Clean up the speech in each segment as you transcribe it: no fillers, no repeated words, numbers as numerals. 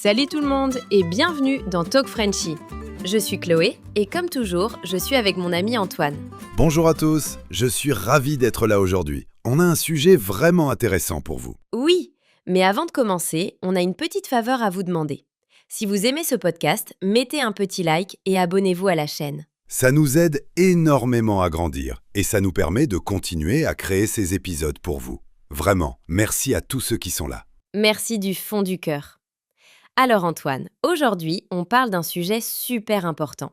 Salut tout le monde et bienvenue dans Talk Frenchy. Je suis Chloé et comme toujours, je suis avec mon ami Antoine. Bonjour à tous, je suis ravi d'être là aujourd'hui. On a un sujet vraiment intéressant pour vous. Oui, mais avant de commencer, on a une petite faveur à vous demander. Si vous aimez ce podcast, mettez un petit like et abonnez-vous à la chaîne. Ça nous aide énormément à grandir et ça nous permet de continuer à créer ces épisodes pour vous. Vraiment, merci à tous ceux qui sont là. Merci du fond du cœur. Alors Antoine, aujourd'hui, on parle d'un sujet super important.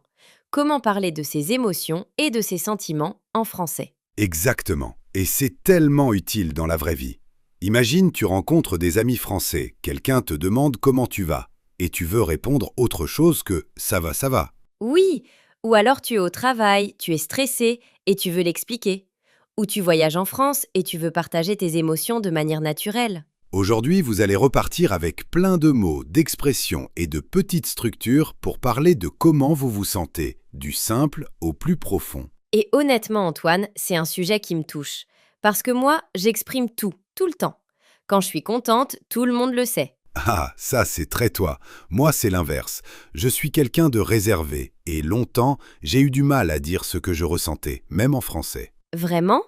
Comment parler de ses émotions et de ses sentiments en français? Exactement, et c'est tellement utile dans la vraie vie. Imagine, tu rencontres des amis français, quelqu'un te demande comment tu vas, et tu veux répondre autre chose que « ça va ». Oui, ou alors tu es au travail, tu es stressé et tu veux l'expliquer. Ou tu voyages en France et tu veux partager tes émotions de manière naturelle. Aujourd'hui, vous allez repartir avec plein de mots, d'expressions et de petites structures pour parler de comment vous vous sentez, du simple au plus profond. Et honnêtement, Antoine, c'est un sujet qui me touche. Parce que moi, j'exprime tout le temps. Quand je suis contente, tout le monde le sait. Ah, ça c'est très toi. Moi c'est l'inverse. Je suis quelqu'un de réservé et longtemps, j'ai eu du mal à dire ce que je ressentais, même en français. Vraiment?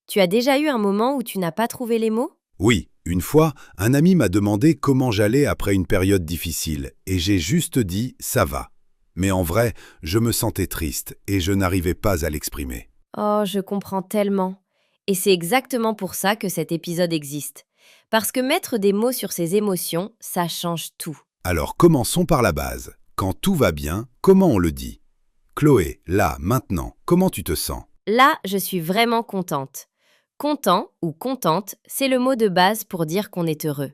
Tu as déjà eu un moment où tu n'as pas trouvé les mots? Oui, une fois, un ami m'a demandé comment j'allais après une période difficile et j'ai juste dit « ça va ». Mais en vrai, je me sentais triste et je n'arrivais pas à l'exprimer. Oh, je comprends tellement. Et c'est exactement pour ça que cet épisode existe. Parce que mettre des mots sur ses émotions, ça change tout. Alors commençons par la base. Quand tout va bien, comment on le dit? Chloé, là, maintenant, comment tu te sens? Là, je suis vraiment contente. Content ou contente, c'est le mot de base pour dire qu'on est heureux.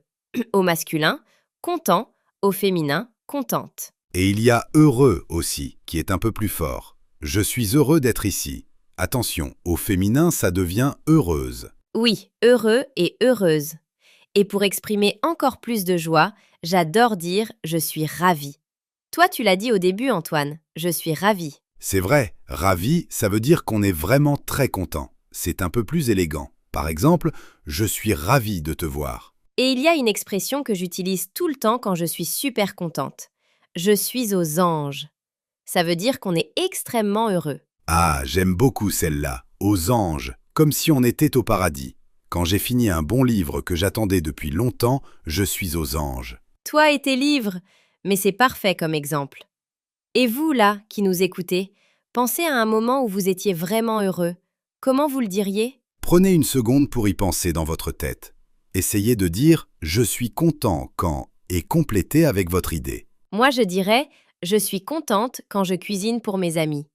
Au masculin, content, au féminin, contente. Et il y a heureux aussi, qui est un peu plus fort. Je suis heureux d'être ici. Attention, au féminin, ça devient heureuse. Oui, heureux et heureuse. Et pour exprimer encore plus de joie, j'adore dire « je suis ravie ». Toi, tu l'as dit au début, Antoine, « je suis ravie ». C'est vrai, ravi, ça veut dire qu'on est vraiment très content. C'est un peu plus élégant. Par exemple, je suis ravi de te voir. Et il y a une expression que j'utilise tout le temps quand je suis super contente. Je suis aux anges. Ça veut dire qu'on est extrêmement heureux. Ah, j'aime beaucoup celle-là, aux anges, comme si on était au paradis. Quand j'ai fini un bon livre que j'attendais depuis longtemps, je suis aux anges. Toi et tes livres, mais c'est parfait comme exemple. Et vous, là, qui nous écoutez, pensez à un moment où vous étiez vraiment heureux. Comment vous le diriez? Prenez une seconde pour y penser dans votre tête. Essayez de dire « je suis content quand » et complétez avec votre idée. Moi, je dirais « je suis contente quand je cuisine pour mes amis ».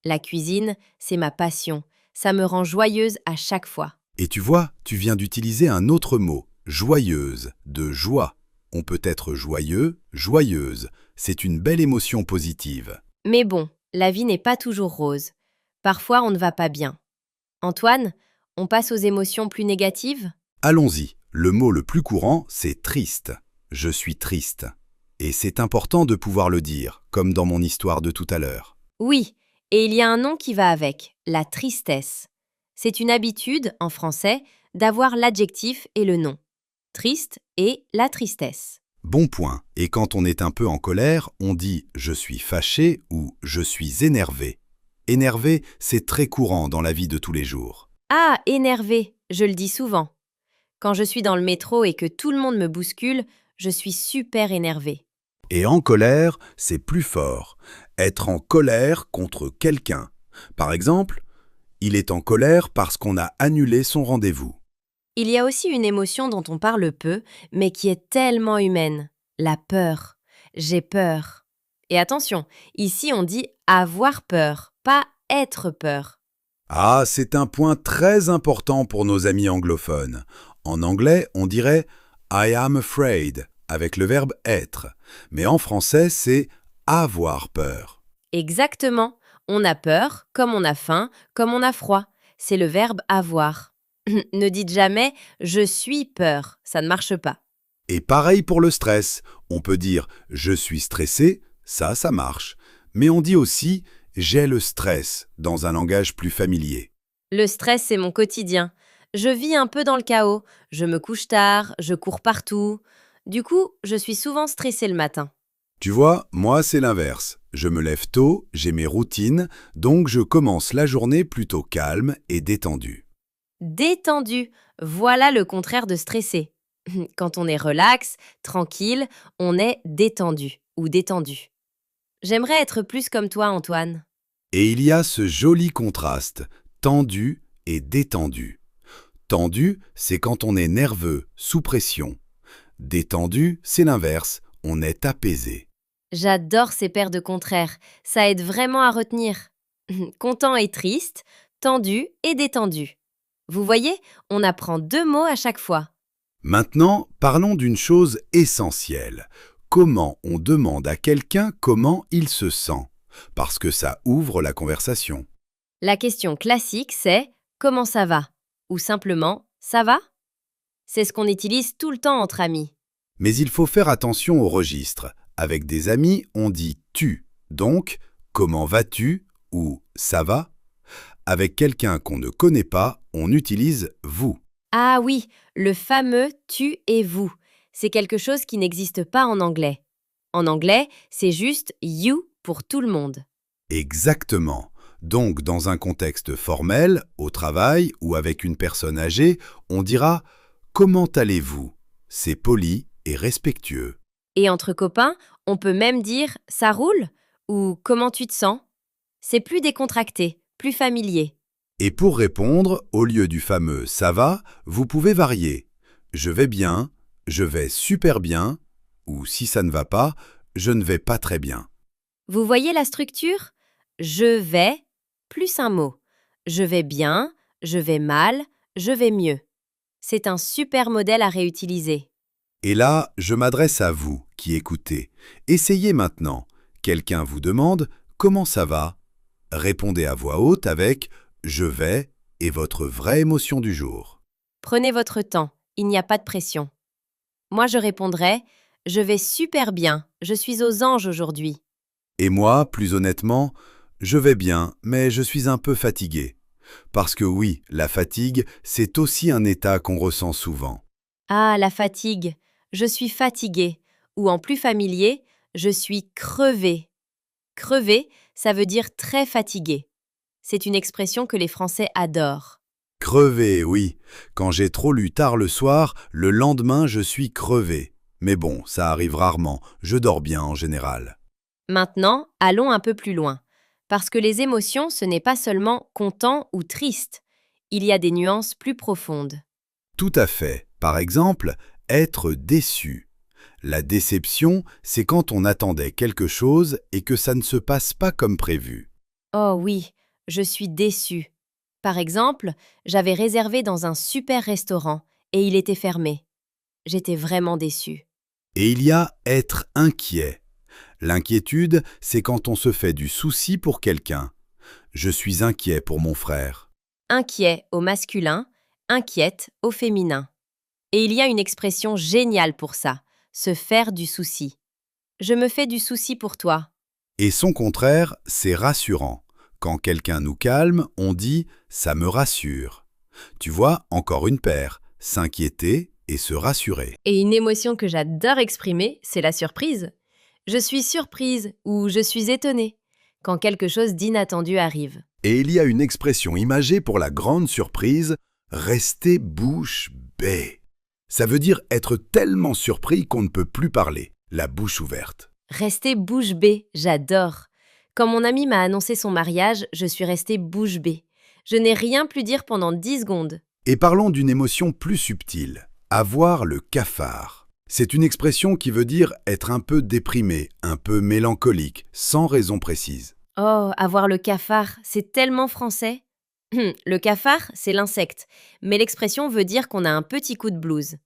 La cuisine, c'est ma passion. Ça me rend joyeuse à chaque fois. Et tu vois, tu viens d'utiliser un autre mot, joyeuse, de joie. On peut être joyeux, joyeuse. C'est une belle émotion positive. Mais bon, la vie n'est pas toujours rose. Parfois, on ne va pas bien. Antoine, on passe aux émotions plus négatives? Allons-y, le mot le plus courant, c'est triste. Je suis triste. Et c'est important de pouvoir le dire, comme dans mon histoire de tout à l'heure. Oui, et il y a un nom qui va avec, la tristesse. C'est une habitude, en français, d'avoir l'adjectif et le nom. Triste et la tristesse. Bon point. Et quand on est un peu en colère, on dit « je suis fâché » ou « je suis énervé ». Énervé, c'est très courant dans la vie de tous les jours. Ah, énervé, je le dis souvent. Quand je suis dans le métro et que tout le monde me bouscule, je suis super énervée. Et en colère, c'est plus fort. Être en colère contre quelqu'un. Par exemple, il est en colère parce qu'on a annulé son rendez-vous. Il y a aussi une émotion dont on parle peu, mais qui est tellement humaine. La peur. J'ai peur. Et attention, ici on dit avoir peur, pas être peur. Ah, c'est un point très important pour nos amis anglophones. En anglais, on dirait « I am afraid » avec le verbe « être ». Mais en français, c'est « avoir peur ». Exactement. On a peur, comme on a faim, comme on a froid. C'est le verbe avoir. Ne dites jamais « je suis peur », ça ne marche pas. Et pareil pour le stress. On peut dire « je suis stressé », ça marche. Mais on dit aussi « j'ai le stress » dans un langage plus familier. Le stress, c'est mon quotidien. Je vis un peu dans le chaos. Je me couche tard, je cours partout. Du coup, je suis souvent stressée le matin. Tu vois, moi c'est l'inverse. Je me lève tôt, j'ai mes routines, donc je commence la journée plutôt calme et détendu. Détendue, voilà le contraire de stressé. Quand on est relax, tranquille, on est détendu ou détendu. J'aimerais être plus comme toi, Antoine. Et il y a ce joli contraste, tendu et détendu. Tendu, c'est quand on est nerveux, sous pression. Détendu, c'est l'inverse, on est apaisé. J'adore ces paires de contraires, ça aide vraiment à retenir. Content et triste, tendu et détendu. Vous voyez, on apprend 2 mots à chaque fois. Maintenant, parlons d'une chose essentielle. Comment on demande à quelqu'un comment il se sent? Parce que ça ouvre la conversation. La question classique, c'est comment ça va? Ou simplement ça va? C'est ce qu'on utilise tout le temps entre amis. Mais il faut faire attention au registre. Avec des amis, on dit tu. Donc, comment vas-tu ou ça va? Avec quelqu'un qu'on ne connaît pas, on utilise vous. Ah oui, le fameux tu et vous. C'est quelque chose qui n'existe pas en anglais. En anglais, c'est juste you pour tout le monde. Exactement. Donc, dans un contexte formel, au travail ou avec une personne âgée, on dira comment allez-vous? C'est poli et respectueux. Et entre copains, on peut même dire ça roule ou comment tu te sens? C'est plus décontracté, plus familier. Et pour répondre, au lieu du fameux ça va, vous pouvez varier. Je vais bien, je vais super bien, ou si ça ne va pas, je ne vais pas très bien. Vous voyez la structure? Je vais plus un mot. Je vais bien, je vais mal, je vais mieux. C'est un super modèle à réutiliser. Et là, je m'adresse à vous qui écoutez. Essayez maintenant. Quelqu'un vous demande comment ça va? Répondez à voix haute avec je vais et votre vraie émotion du jour. Prenez votre temps, il n'y a pas de pression. Moi, je répondrai je vais super bien, je suis aux anges aujourd'hui. Et moi, plus honnêtement, je vais bien, mais je suis un peu fatigué. Parce que oui, la fatigue, c'est aussi un état qu'on ressent souvent. Ah, la fatigue. Je suis fatiguée. Ou en plus familier, je suis crevée. Crevé, ça veut dire très fatigué. C'est une expression que les Français adorent. Crevé, oui. Quand j'ai trop lu tard le soir, le lendemain, je suis crevé. Mais bon, ça arrive rarement. Je dors bien en général. Maintenant, allons un peu plus loin. Parce que les émotions, ce n'est pas seulement content ou triste. Il y a des nuances plus profondes. Tout à fait. Par exemple, être déçu. La déception, c'est quand on attendait quelque chose et que ça ne se passe pas comme prévu. Oh oui, je suis déçue. Par exemple, j'avais réservé dans un super restaurant et il était fermé. J'étais vraiment déçue. Et il y a être inquiet. L'inquiétude, c'est quand on se fait du souci pour quelqu'un. Je suis inquiet pour mon frère. Inquiet au masculin, inquiète au féminin. Et il y a une expression géniale pour ça, se faire du souci. Je me fais du souci pour toi. Et son contraire, c'est rassurant. Quand quelqu'un nous calme, on dit « ça me rassure ». Tu vois, encore une paire, s'inquiéter et se rassurer. Et une émotion que j'adore exprimer, c'est la surprise. Je suis surprise ou je suis étonnée quand quelque chose d'inattendu arrive. Et il y a une expression imagée pour la grande surprise, rester bouche bée. Ça veut dire être tellement surpris qu'on ne peut plus parler, la bouche ouverte. Rester bouche bée, j'adore. Quand mon ami m'a annoncé son mariage, je suis restée bouche bée. Je n'ai rien pu dire pendant 10 secondes. Et parlons d'une émotion plus subtile, avoir le cafard. C'est une expression qui veut dire être un peu déprimé, un peu mélancolique, sans raison précise. Oh, avoir le cafard, c'est tellement français. Le cafard, c'est l'insecte, mais l'expression veut dire qu'on a un petit coup de blues.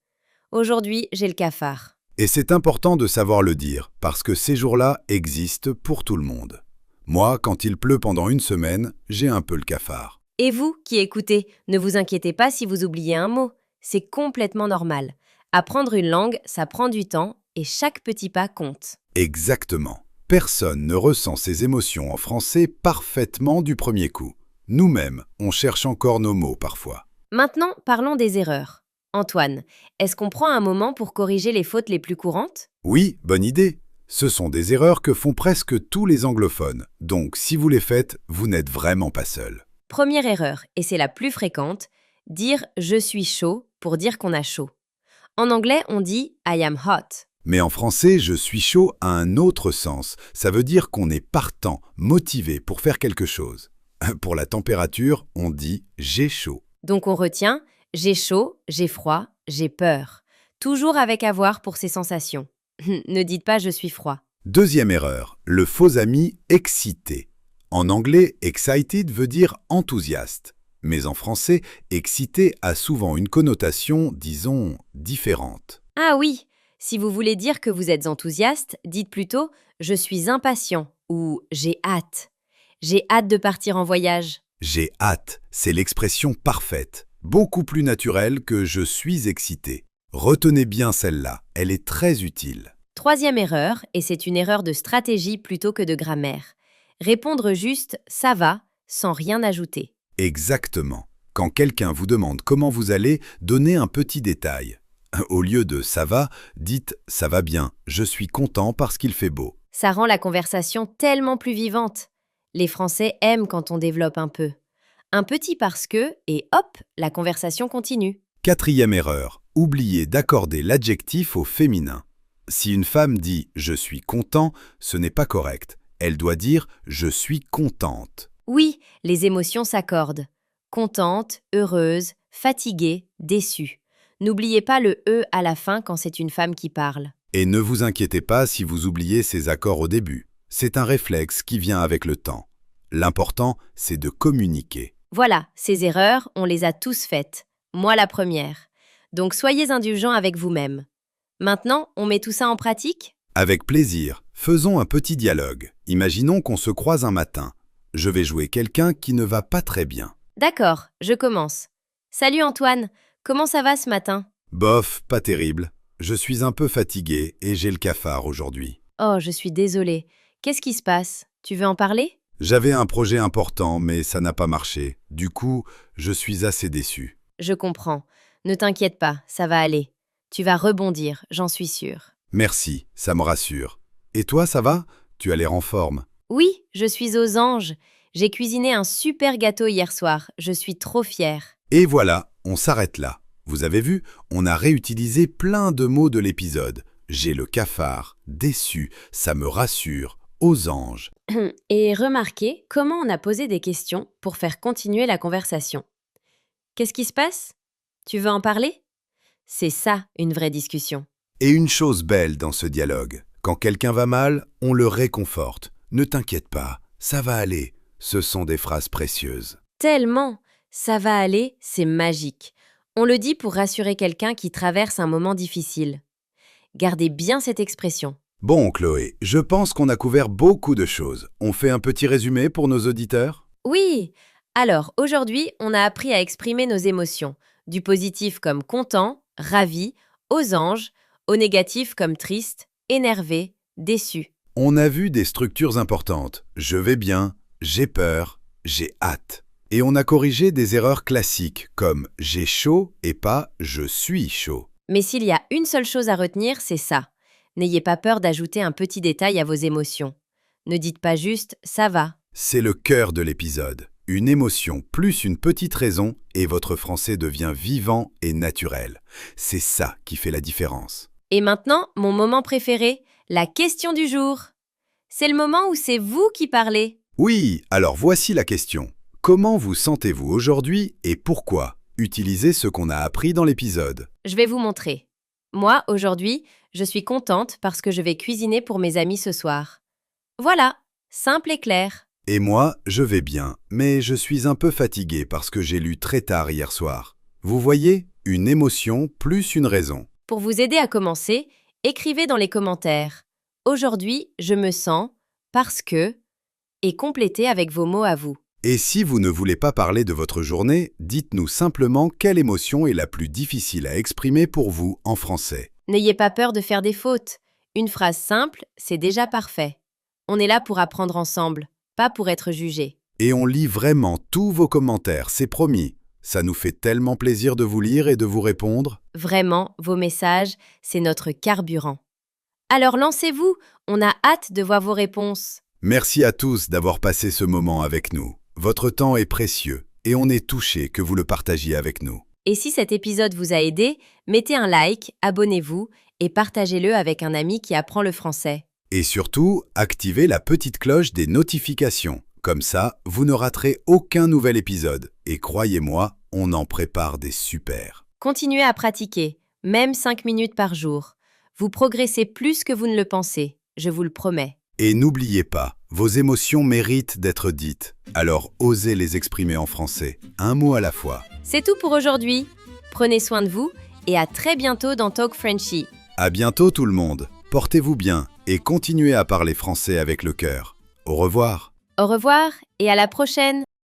Aujourd'hui, j'ai le cafard. Et c'est important de savoir le dire, parce que ces jours-là existent pour tout le monde. Moi, quand il pleut pendant une semaine, j'ai un peu le cafard. Et vous, qui écoutez, ne vous inquiétez pas si vous oubliez un mot. C'est complètement normal. Apprendre une langue, ça prend du temps et chaque petit pas compte. Exactement. Personne ne ressent ses émotions en français parfaitement du premier coup. Nous-mêmes, on cherche encore nos mots parfois. Maintenant, parlons des erreurs. Antoine, est-ce qu'on prend un moment pour corriger les fautes les plus courantes? Oui, bonne idée. Ce sont des erreurs que font presque tous les anglophones, donc si vous les faites, vous n'êtes vraiment pas seul. Première erreur, et c'est la plus fréquente, dire je suis chaud pour dire qu'on a chaud. En anglais, on dit I am hot. Mais en français, je suis chaud a un autre sens. Ça veut dire qu'on est partant, motivé pour faire quelque chose. Pour la température, on dit j'ai chaud. Donc on retient j'ai chaud, j'ai froid, j'ai peur. Toujours avec avoir pour ces sensations. Ne dites pas je suis froid. Deuxième erreur, le faux ami excité. En anglais, excited veut dire enthousiaste. Mais en français, excité a souvent une connotation, disons, différente. Ah oui, si vous voulez dire que vous êtes enthousiaste, dites plutôt je suis impatient ou j'ai hâte. J'ai hâte de partir en voyage. J'ai hâte, c'est l'expression parfaite, beaucoup plus naturelle que je suis excité. Retenez bien celle-là, elle est très utile. Troisième erreur, et c'est une erreur de stratégie plutôt que de grammaire. Répondre juste ça va sans rien ajouter. Exactement. Quand quelqu'un vous demande comment vous allez, donnez un petit détail. Au lieu de ça va, dites ça va bien, je suis content parce qu'il fait beau. Ça rend la conversation tellement plus vivante. Les Français aiment quand on développe un peu. Un petit parce que, et hop, la conversation continue. Quatrième erreur, oubliez d'accorder l'adjectif au féminin. Si une femme dit « je suis content », ce n'est pas correct. Elle doit dire « je suis contente Oui, les émotions s'accordent. Contente, heureuse, fatiguée, déçue. N'oubliez pas le « e » à la fin quand c'est une femme qui parle. ». Et ne vous inquiétez pas si vous oubliez ces accords au début. C'est un réflexe qui vient avec le temps. L'important, c'est de communiquer. Voilà, ces erreurs, on les a tous faites. Moi la première. Donc soyez indulgents avec vous-même. Maintenant, on met tout ça en pratique? Avec plaisir, faisons un petit dialogue. Imaginons qu'on se croise un matin. Je vais jouer quelqu'un qui ne va pas très bien. D'accord, je commence. Salut Antoine, comment ça va ce matin? Bof, pas terrible. Je suis un peu fatigué et j'ai le cafard aujourd'hui. Oh, je suis désolée. Qu'est-ce qui se passe? Tu veux en parler? J'avais un projet important, mais ça n'a pas marché. Du coup, je suis assez déçu. Je comprends. Ne t'inquiète pas, ça va aller. Tu vas rebondir, j'en suis sûre. Merci, ça me rassure. Et toi, ça va? Tu as l'air en forme. Oui, je suis aux anges. J'ai cuisiné un super gâteau hier soir. Je suis trop fière. Et voilà, on s'arrête là. Vous avez vu, on a réutilisé plein de mots de l'épisode. J'ai le cafard, déçu, ça me rassure, aux anges. Et remarquez comment on a posé des questions pour faire continuer la conversation. Qu'est-ce qui se passe? Tu veux en parler? C'est ça, une vraie discussion. Et une chose belle dans ce dialogue, quand quelqu'un va mal, on le réconforte. Ne t'inquiète pas, ça va aller. Ce sont des phrases précieuses. Tellement! Ça va aller, c'est magique. On le dit pour rassurer quelqu'un qui traverse un moment difficile. Gardez bien cette expression. Bon, Chloé, je pense qu'on a couvert beaucoup de choses. On fait un petit résumé pour nos auditeurs? Oui! Alors, aujourd'hui, on a appris à exprimer nos émotions, du positif comme content, ravi, aux anges, au négatif comme triste, énervé, déçu. On a vu des structures importantes. Je vais bien, j'ai peur, j'ai hâte. Et on a corrigé des erreurs classiques comme j'ai chaud et pas je suis chaud. Mais s'il y a une seule chose à retenir, c'est ça. N'ayez pas peur d'ajouter un petit détail à vos émotions. Ne dites pas juste « ça va ». C'est le cœur de l'épisode. Une émotion plus une petite raison et votre français devient vivant et naturel. C'est ça qui fait la différence. Et maintenant, mon moment préféré, la question du jour. C'est le moment où c'est vous qui parlez. Oui, alors voici la question. Comment vous sentez-vous aujourd'hui et pourquoi? Utilisez ce qu'on a appris dans l'épisode. Je vais vous montrer. Moi, aujourd'hui, je suis contente parce que je vais cuisiner pour mes amis ce soir. Voilà, simple et clair. Et moi, je vais bien, mais je suis un peu fatigué parce que j'ai lu très tard hier soir. Vous voyez, une émotion plus une raison. Pour vous aider à commencer, écrivez dans les commentaires. Aujourd'hui, je me sens parce que et complétez avec vos mots à vous. Et si vous ne voulez pas parler de votre journée, dites-nous simplement quelle émotion est la plus difficile à exprimer pour vous en français. N'ayez pas peur de faire des fautes. Une phrase simple, c'est déjà parfait. On est là pour apprendre ensemble, pas pour être jugé. Et on lit vraiment tous vos commentaires, c'est promis. Ça nous fait tellement plaisir de vous lire et de vous répondre. Vraiment, vos messages, c'est notre carburant. Alors lancez-vous, on a hâte de voir vos réponses. Merci à tous d'avoir passé ce moment avec nous. Votre temps est précieux et on est touché que vous le partagiez avec nous. Et si cet épisode vous a aidé, mettez un like, abonnez-vous et partagez-le avec un ami qui apprend le français. Et surtout, activez la petite cloche des notifications. Comme ça, vous ne raterez aucun nouvel épisode. Et croyez-moi, on en prépare des super. Continuez à pratiquer, même 5 minutes par jour. Vous progressez plus que vous ne le pensez, je vous le promets. Et n'oubliez pas, vos émotions méritent d'être dites. Alors osez les exprimer en français, un mot à la fois. C'est tout pour aujourd'hui. Prenez soin de vous et à très bientôt dans Talk Frenchy. À bientôt tout le monde. Portez-vous bien et continuez à parler français avec le cœur. Au revoir. Au revoir et à la prochaine.